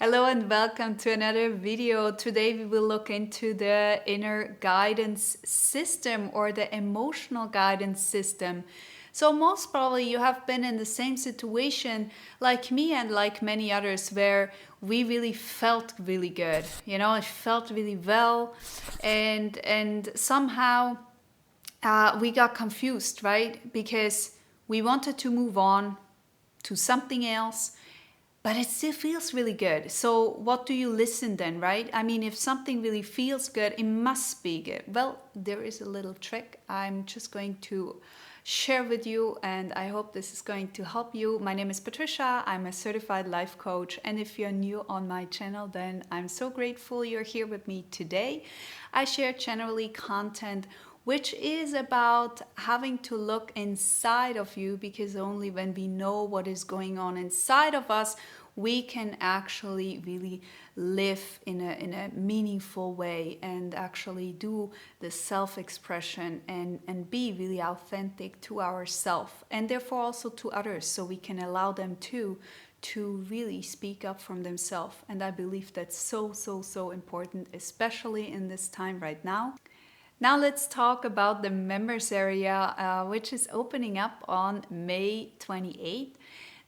Hello and welcome to another video. Today we will look into the inner guidance system or the emotional guidance system. So most probably you have been in the same situation like me and like many others where we really felt really good. It felt really well and somehow we got confused, right? Because we wanted to move on to something else, but it still feels really good. So what do you listen then, right? I mean, if something really feels good, it must be good. Well, there is a little trick I'm just going to share with you, and I hope this is going to help you. My name is Patricia. I'm a certified life coach, and if you're new on my channel, then I'm so grateful you're here with me today. I share generally content which is about having to look inside of you, because only when we know what is going on inside of us, we can actually really live in a meaningful way and actually do the self-expression and be really authentic to ourselves and therefore also to others, so we can allow them to really speak up from themselves. And I believe that's so important, especially in this time right now. Now let's talk about the members area, which is opening up on May 28th.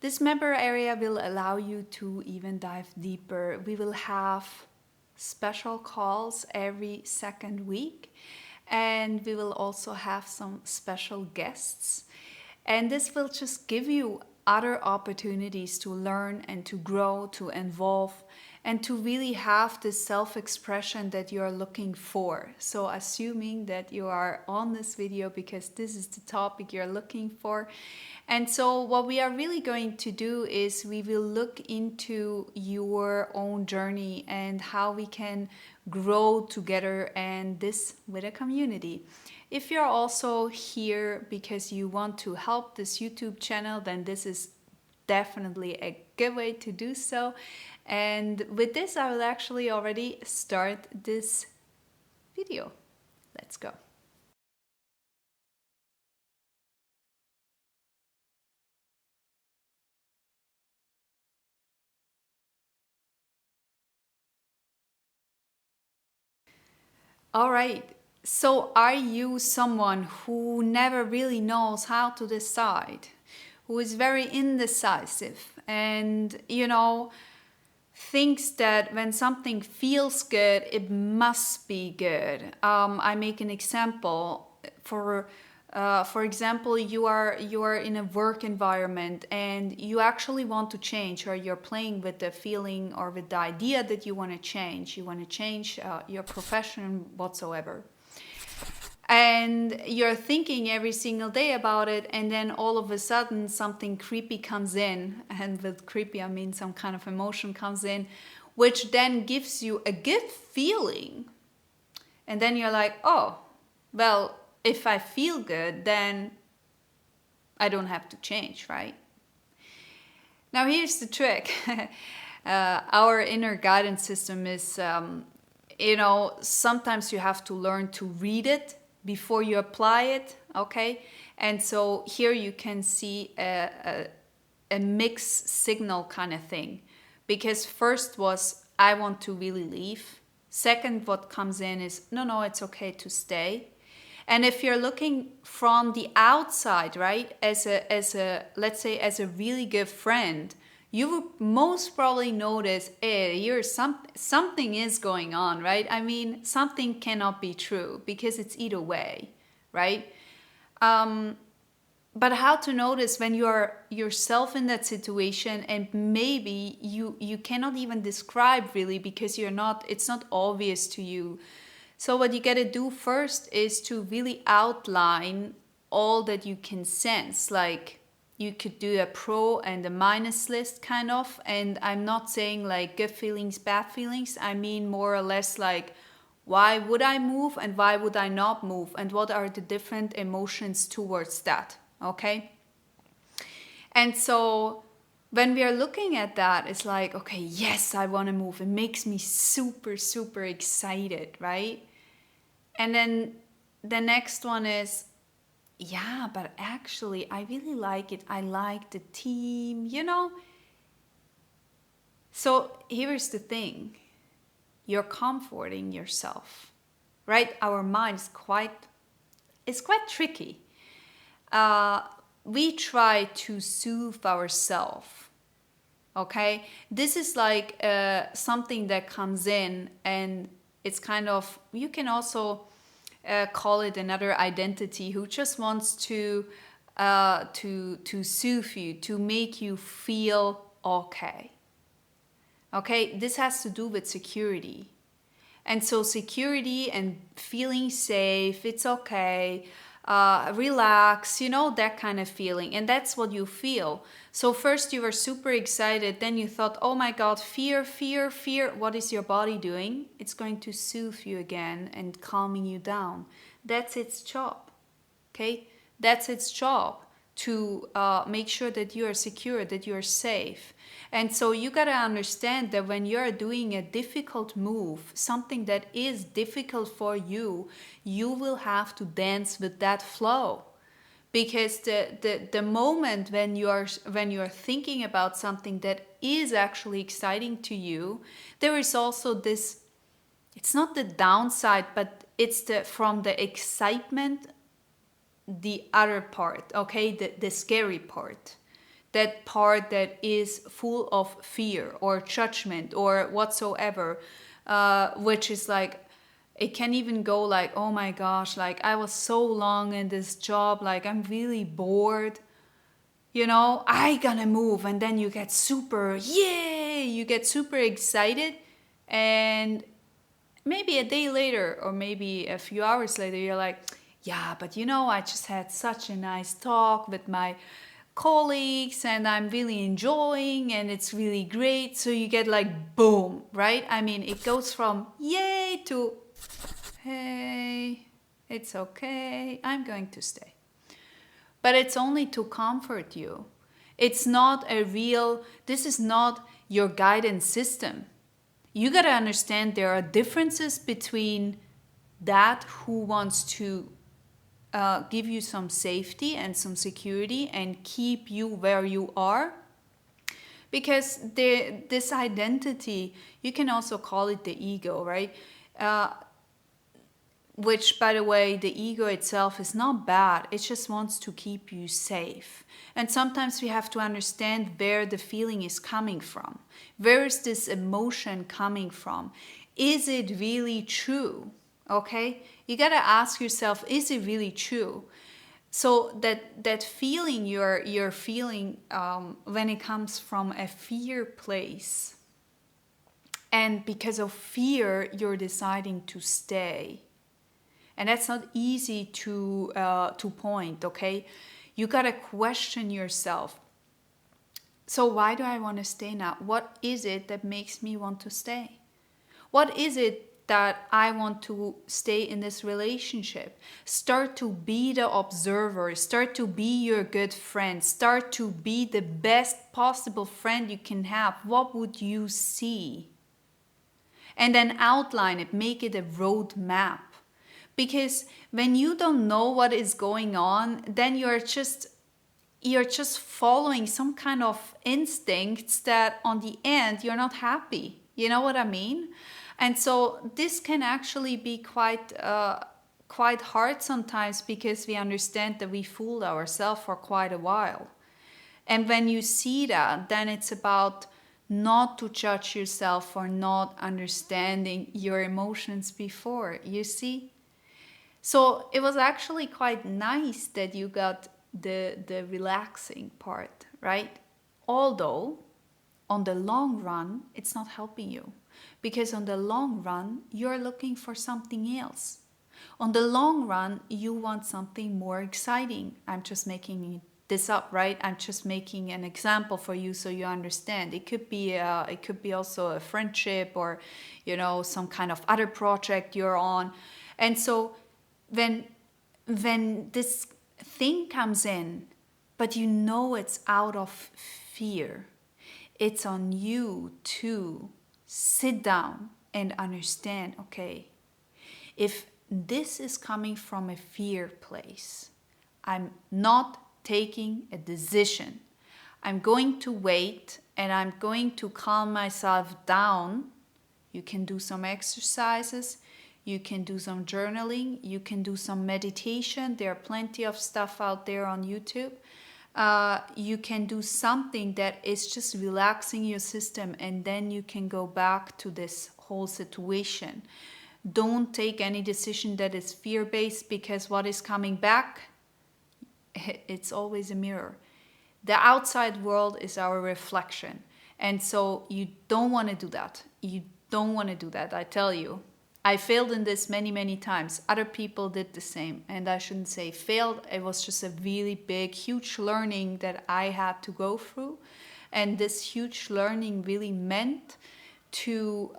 This member area will allow you to even dive deeper. We will have special calls every second week, and we will also have some special guests. And this will just give you other opportunities to learn and to grow, to evolve, and to really have the self-expression that you're looking for. So assuming that you are on this video because this is the topic you're looking for. And so what we are really going to do is we will look into your own journey and how we can grow together, and this with a community. If you're also here because you want to help this YouTube channel, then this is definitely a good way to do so. And with this, I will actually already start this video. Let's go. All right. So, are you someone who never really knows how to decide, who is very indecisive, and thinks that when something feels good, it must be good? I make an example. For example, you are in a work environment and you actually want to change, or you're playing with the feeling or with the idea that you want to change. You want to change your profession whatsoever, and you're thinking every single day about it, and then all of a sudden something creepy comes in, and with creepy I mean some kind of emotion comes in, which then gives you a good feeling, and then you're like, oh, well, if I feel good, then I don't have to change, right? Now here's the trick. Our inner guidance system is sometimes you have to learn to read it before you apply it, okay? And so here you can see a mixed signal kind of thing. Because first was, I want to really leave. Second, what comes in is, no, it's okay to stay. And if you're looking from the outside, right, as a let's say as a really good friend, you will most probably notice, hey, something is going on, right? I mean, something cannot be true because it's either way, right? But how to notice when you are yourself in that situation, and maybe you cannot even describe really because it's not obvious to you. So what you got to do first is to really outline all that you can sense. Like, you could do a pro and a minus list kind of, and I'm not saying like good feelings, bad feelings. I mean more or less like, why would I move and why would I not move, and what are the different emotions towards that, okay? And so when we are looking at that, it's like, okay, yes, I want to move. It makes me super excited, right? And then the next one is, yeah, but actually, I really like it. I like the team, So here's the thing. You're comforting yourself, right? Our mind is quite tricky. We try to soothe ourselves. Okay, this is like something that comes in, and it's kind of, you can also call it another identity who just wants to soothe you, to make you feel okay. Okay, this has to do with security. And so security and feeling safe, it's okay, relax, that kind of feeling. And that's what you feel. So first you were super excited, then you thought, oh my God, fear, fear, fear. What is your body doing? It's going to soothe you again and calming you down. That's its job. Okay? That's its job, to make sure that you are secure, that you are safe. And so you got to understand that when you're doing a difficult move, something that is difficult for you, you will have to dance with that flow. Because the moment when you are thinking about something that is actually exciting to you, there is also this, it's not the downside, but it's from the excitement, the other part, okay, the scary part, that part that is full of fear or judgment or whatsoever, which is like, it can even go like, oh my gosh, like I was so long in this job, like I'm really bored, I gonna move. And then you get super, yay, you get super excited, and maybe a day later or maybe a few hours later, you're like, yeah, but I just had such a nice talk with my colleagues and I'm really enjoying and it's really great. So you get like, boom, right? I mean, it goes from yay to, hey, it's okay, I'm going to stay. But it's only to comfort you. It's not this is not your guidance system. You got to understand there are differences between that who wants to give you some safety and some security and keep you where you are. Because this identity, you can also call it the ego, right? Which, by the way, the ego itself is not bad. It just wants to keep you safe. And sometimes we have to understand where the feeling is coming from. Where is this emotion coming from? Is it really true? Okay? You got to ask yourself, is it really true? So that feeling you're feeling when it comes from a fear place, and because of fear, you're deciding to stay. And that's not easy to point, okay? You gotta question yourself. So why do I want to stay now? What is it that makes me want to stay? What is it that I want to stay in this relationship? Start to be the observer. Start to be your good friend. Start to be the best possible friend you can have. What would you see? And then outline it. Make it a road map. Because when you don't know what is going on, then you're just following some kind of instincts that on the end you're not happy. You know what I mean? And so this can actually be quite hard sometimes, because we understand that we fooled ourselves for quite a while. And when you see that, then it's about not to judge yourself for not understanding your emotions before, you see? So it was actually quite nice that you got the relaxing part, right? Although on the long run, it's not helping you. Because on the long run, you're looking for something else. On the long run, you want something more exciting. I'm just making this up, right? I'm just making an example for you so you understand. It could be also a friendship, or some kind of other project you're on. And so when this thing comes in, but it's out of fear, it's on you to sit down and understand, okay, if this is coming from a fear place, I'm not taking a decision. I'm going to wait and I'm going to calm myself down. You can do some exercises, you can do some journaling, you can do some meditation. There are plenty of stuff out there on YouTube. You can do something that is just relaxing your system, and then you can go back to this whole situation. Don't take any decision that is fear-based, because what is coming back, it's always a mirror. The outside world is our reflection. And so you don't want to do that. You don't want to do that, I tell you. I failed in this many, many times. Other people did the same. And I shouldn't say failed. It was just a really big, huge learning that I had to go through. And this huge learning really meant to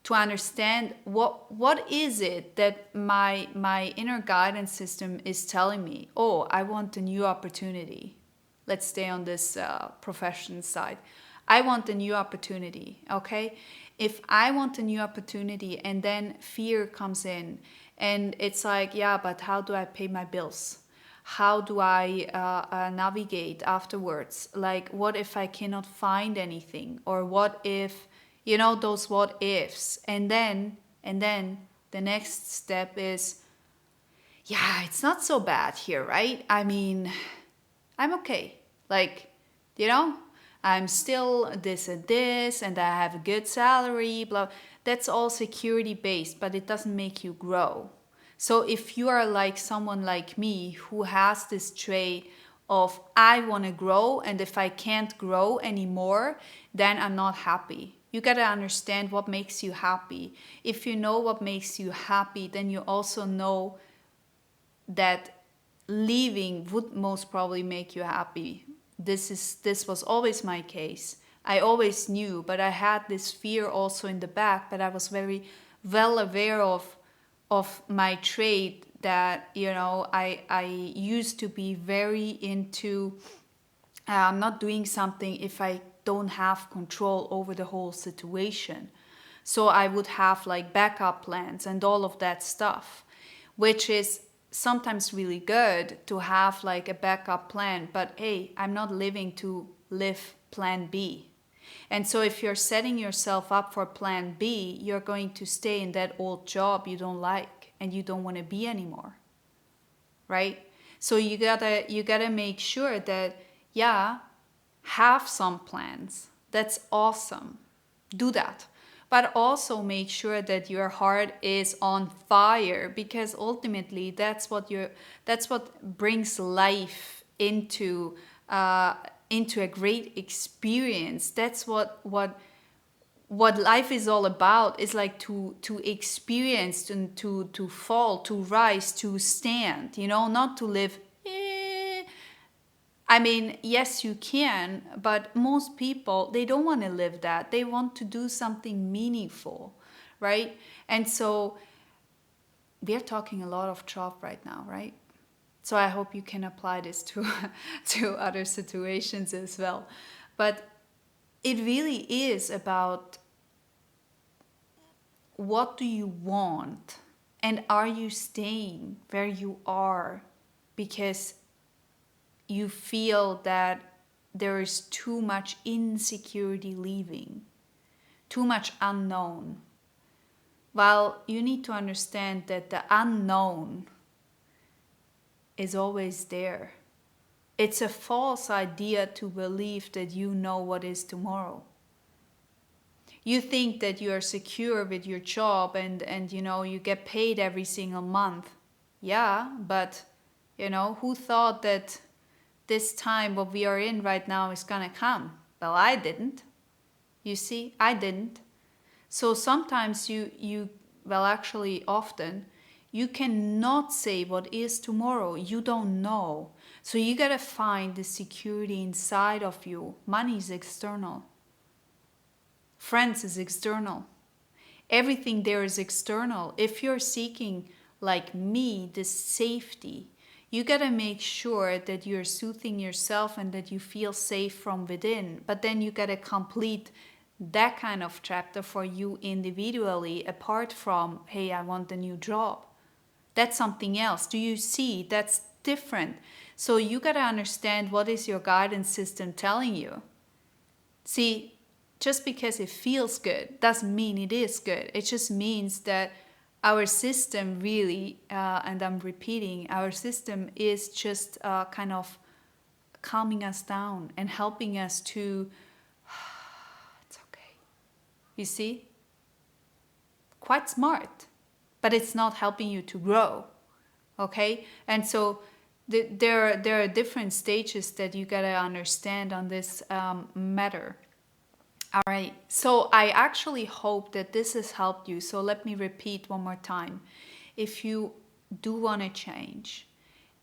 understand what is it that my inner guidance system is telling me. Oh, I want a new opportunity. Let's stay on this profession side. I want a new opportunity, okay? If I want a new opportunity and then fear comes in and it's like, yeah, but how do I pay my bills? How do I navigate afterwards? Like, what if I cannot find anything? Or what if, those what ifs. And then the next step is, yeah, it's not so bad here, right? I mean, I'm okay. Like, I'm still this and this, and I have a good salary, blah. That's all security based, but it doesn't make you grow. So if you are like someone like me who has this trait of I want to grow, and if I can't grow anymore, then I'm not happy. You got to understand what makes you happy. If you know what makes you happy, then you also know that leaving would most probably make you happy. This was always my case. I always knew, but I had this fear also in the back, but I was very well aware of my trait that, I used to be very into not doing something if I don't have control over the whole situation. So I would have like backup plans and all of that stuff, which is sometimes really good to have like a backup plan, but hey, I'm not living to live plan B. And so if you're setting yourself up for plan B, you're going to stay in that old job you don't like and you don't want to be anymore. Right? So you gotta make sure that, yeah, have some plans. That's awesome. Do that. But also make sure that your heart is on fire, because ultimately that's what brings life into a great experience. That's what life is all about. Is like to experience, to fall, to rise, to stand. Not to live. I mean, yes, you can, but most people, they don't want to live that. They want to do something meaningful, right? And so we're talking a lot of job right now, right? So I hope you can apply this to other situations as well. But it really is about, what do you want? And are you staying where you are because you feel that there is too much insecurity leaving, too much unknown? Well, you need to understand that the unknown is always there. It's a false idea to believe that you know what is tomorrow. You think that you are secure with your job and you get paid every single month. Yeah, but who thought that this time what we are in right now is gonna come? Well, I didn't. You see, I didn't. So sometimes actually often, you cannot say what is tomorrow. You don't know. So you gotta find the security inside of you. Money is external. Friends is external. Everything there is external. If you're seeking, like me, this safety, you gotta make sure that you're soothing yourself and that you feel safe from within. But then you gotta complete that kind of chapter for you individually, apart from, hey, I want a new job. That's something else. Do you see? That's different. So you gotta understand, what is your guidance system telling you? See, just because it feels good doesn't mean it is good. It just means that our system really, and I'm repeating, our system is just kind of calming us down and helping us to, it's okay. You see? Quite smart, but it's not helping you to grow. Okay? And so there are different stages that you gotta understand on this matter. All right, so I actually hope that this has helped you. So let me repeat one more time. If you do want to change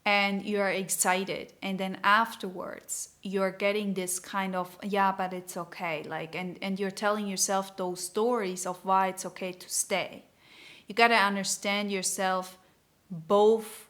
and you're excited, and then afterwards you're getting this kind of, yeah, but it's okay, like, and you're telling yourself those stories of why it's okay to stay. You got to understand yourself, both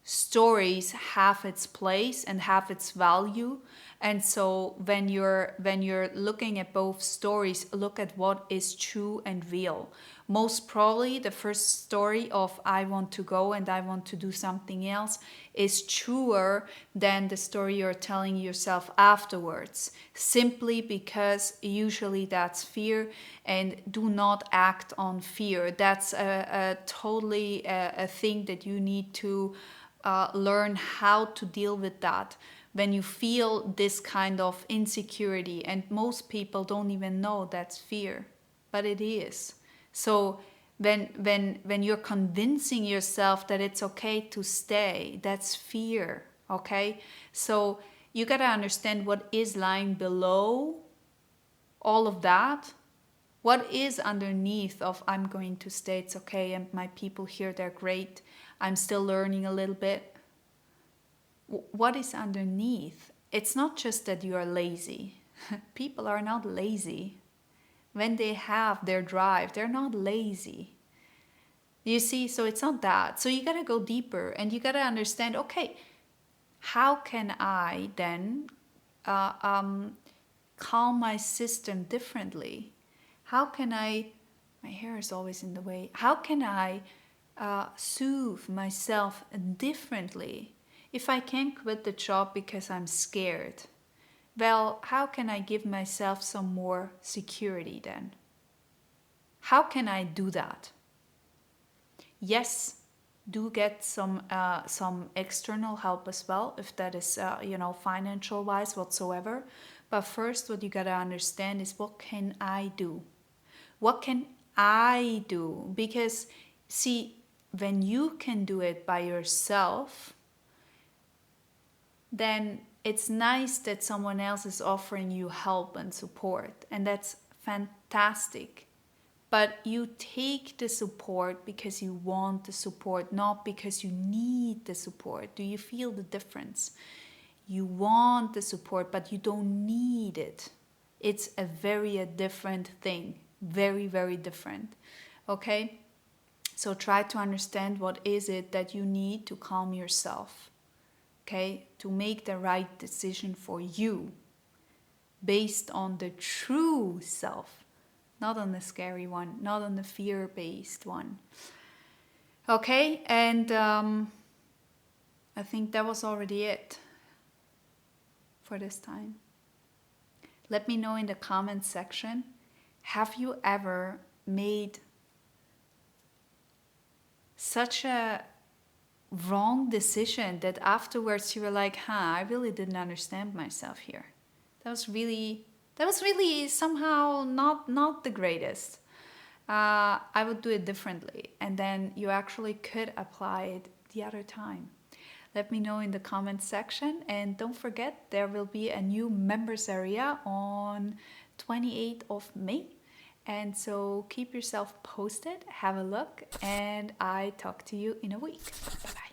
stories have its place and have its value. And so when you're looking at both stories, look at what is true and real. Most probably the first story of I want to go and I want to do something else is truer than the story you're telling yourself afterwards, simply because usually that's fear. And do not act on fear. That's a totally a thing that you need to learn how to deal with that when you feel this kind of insecurity. And most people don't even know that's fear, but it is. So when you're convincing yourself that it's okay to stay, that's fear. Okay, so you got to understand what is lying below all of that. What is underneath of I'm going to stay, it's okay, and my people here, they're great, I'm still learning a little bit. What is underneath? It's not just that you are lazy. People are not lazy. When they have their drive, they're not lazy. You see, so it's not that. So you got to go deeper and you got to understand, okay, how can I then calm my system differently? How can I, my hair is always in the way, how can I soothe myself differently? If I can't quit the job because I'm scared, well, how can I give myself some more security then? How can I do that? Yes, do get some external help as well, if that is financial wise whatsoever. But first, what you gotta understand is, what can I do? What can I do? Because see, when you can do it by yourself, then it's nice that someone else is offering you help and support, and that's fantastic. But you take the support because you want the support, not because you need the support. Do you feel the difference? You want the support, but you don't need it. It's a very different thing. Very, very different. Okay? So try to understand what is it that you need to calm yourself. Okay? To make the right decision for you based on the true self. Not on the scary one, not on the fear-based one. Okay, and I think that was already it for this time. Let me know in the comments section, have you ever made such a wrong decision that afterwards you were like, I really didn't understand myself here. That was really somehow not the greatest. I would do it differently, and then you actually could apply it the other time. Let me know in the comments section, and don't forget, there will be a new members area on 28th of May. And so keep yourself posted, have a look, and I talk to you in a week. Bye bye.